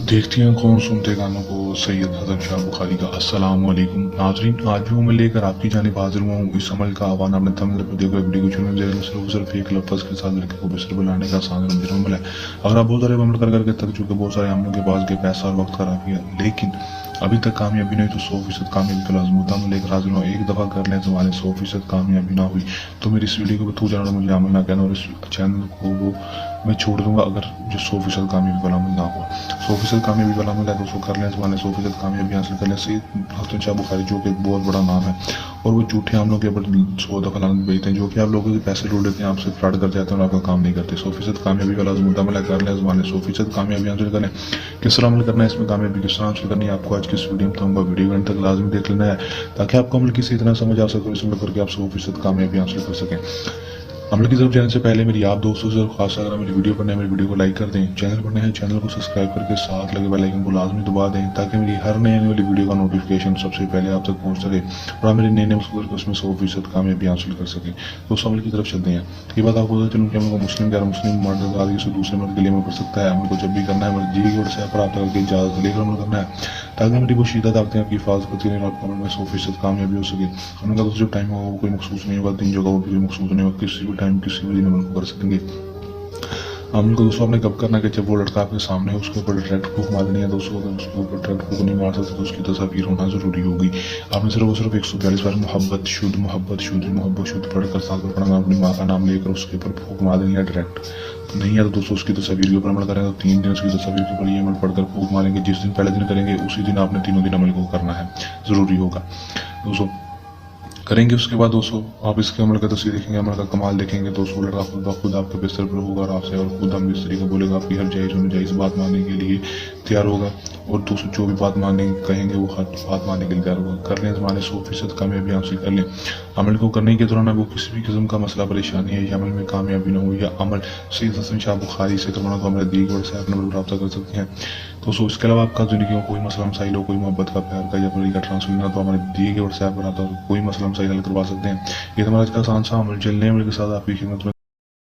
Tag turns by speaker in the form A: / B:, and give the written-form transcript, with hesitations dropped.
A: देखती हैं कौन सुनते गानों को सैयद हसन शाह बुखारी का। अस्सलाम वालेकुम नाजरीन, आज भी मैं लेकर आपकी जानिब हाजिर हुआ हूँ। इस अमल का आह्वान आपने थंबनेल पर देखा, वीडियो को चुने जरिए सिर्फ एक लफ्ज़ के साथ लड़के को बिस्तर बुलाने का आसान रमज़न अमल है। अगर आप बहुत सारे अमल कर करके थक चुके, बहुत सारे अमलों के पास गए, पैसा और वक्त खराब किया, लेकिन अभी तक कामयाबी नहीं, तो 100% कामयाबी का लाज़िम होता मैं लेकर हाजिर हूँ। एक दफ़ा कर लें जमाने 100% कामयाबी ना हुई तो मेरी इस वीडियो को थू जाना, मुझे अमल ना कहना, और इस चैनल को वो मैं छोड़ दूंगा अगर जो 100% कामयाबी वाला अमल ना हुआ। 100% कामयाबी वाला अमल है दोस्तों, कर लें जमाने 100% कामयाबी हासिल कर लें। सैयद हसन शाह बुखारी जो कि एक बहुत बड़ा नाम है, और वो झूठे अमलों के ऊपर 100 दफ़ा लानत भेजते हैं, जो कि आप लोगों के पैसे लूट लेते हैं, आपसे फ्रॉड कर जाते हैं और आपका काम नहीं करते। 100% कामयाबी वाला अमल है, कर लें जमाने 100% कामयाबी हासिल करें। किस तरह अमल करना है, इसमें कामयाबी किस तरह हासिल करनी है, आपको आज की इस वीडियो में बताऊंगा। वीडियो अंत तक लाजमी देख लेना है ताकि आपको अमल की सही तरह समझ आ सके, इसमें करके आप 100% कामयाबी हासिल कर सकें। अमल की तरफ जाने से पहले मेरी आप दोस्तों से खास अगर मेरी वीडियो पर नए, मेरी वीडियो को लाइक कर दें, चैनल पर नए हैं चैनल को सब्सक्राइब करके साथ लगे बेल आइकन को लाजमी दबा दें ताकि मेरी हर नई आने वाली वीडियो का नोटिफिकेशन सबसे पहले आप तक पहुंच सके और आप मेरे नए नए उसमें 100% कामयाबी हासिल कर सकें। तो अमल की तरफ चलते हैं। ये बात आपको पता चलूँ कि अमल को मुस्लिम गैर मुस्लिम मर्द आदि से दूसरे मर्द के लिए अमल कर सकता है। अमल को जब भी करना है मर्जी की व्हाट्सएप पर आप तक इजाज़त लेकर अमल करना है ताकि मेरी वो शीदा ताकतें आपकी हिफाजत करती रहें और आपका अमल में 100% कामयाबी हो सके। अमल का जो टाइम होगा वो कोई मखसूस नहीं होगा, दिन जगह वो कोई मखसूस नहीं होगा, किसी भी टाइम किसी भी दिन अमल को कर सकेंगे। अमल को दोस्तों आपने कब करना है कि जब वो लड़का आपके सामने है उसके ऊपर डायरेक्ट फूंक मारनी है दोस्तों। अगर उसके ऊपर डायरेक्ट फूंक नहीं मार सकते तो उसकी तस्वीर होना ज़रूरी होगी। आपने सिर्फ वो सिर्फ 142 बार मोहब्बत शुद्ध मोहब्बत शुद्ध मोहब्बत शुद्ध पढ़कर साथ में पढ़ना, अपनी माँ का नाम लेकर उसके ऊपर फूंक मार देनी है डायरेक्ट। नहीं है तो दोस्तों उसकी तस्वीर के ऊपर अमल करेंगे तो 3 दिन उसकी तस्वीर के ऊपर ये अमल पढ़कर फूंक मारेंगे। जिस दिन पहले दिन करेंगे उसी दिन आपने तीनों दिन अमल को करना है, ज़रूरी होगा दोस्तों। करेंगे उसके बाद दोस्तों आप इसके अमल का तस्वीर देखेंगे, अमल का कमाल देखेंगे दोस्तों। लड़का खुद आपके बिस्तर पर होगा और आपसे और खुद हम बिस्तरी का बोलेगा, आपकी हर जायज़ होने जायज़ बात मानने के लिए तैयार होगा, और दोस्तों जो भी बात मानने कहेंगे वो हर बात मानने के लिए तैयार होगा। कर लें जमाने 100% कामयाबी हासिल कर लें। अमल को करने के दौरान वो किसी भी किस्म का मसला परेशानी है या अमल में कामयाबी ना हो या अमल सैयद हसन शाह बुखारी से करवाना तो हमारे दी व्हाट्सएप नंबर पर रब्ता कर सकते हैं दोस्तों। इसके अलावा आपका ज़िंदगी में कोई मसला मसाइल हो, कोई मोहब्बत का प्यार का या पढ़ाई का ट्रांसफर लेना तो हमारे दिए गए व्हाट्सएप पर आता है, कोई मसला मसाइल हल करवा सकते हैं। ये हमारा आज का आसान सा अमल। चलने के साथ आपकी खिदमत में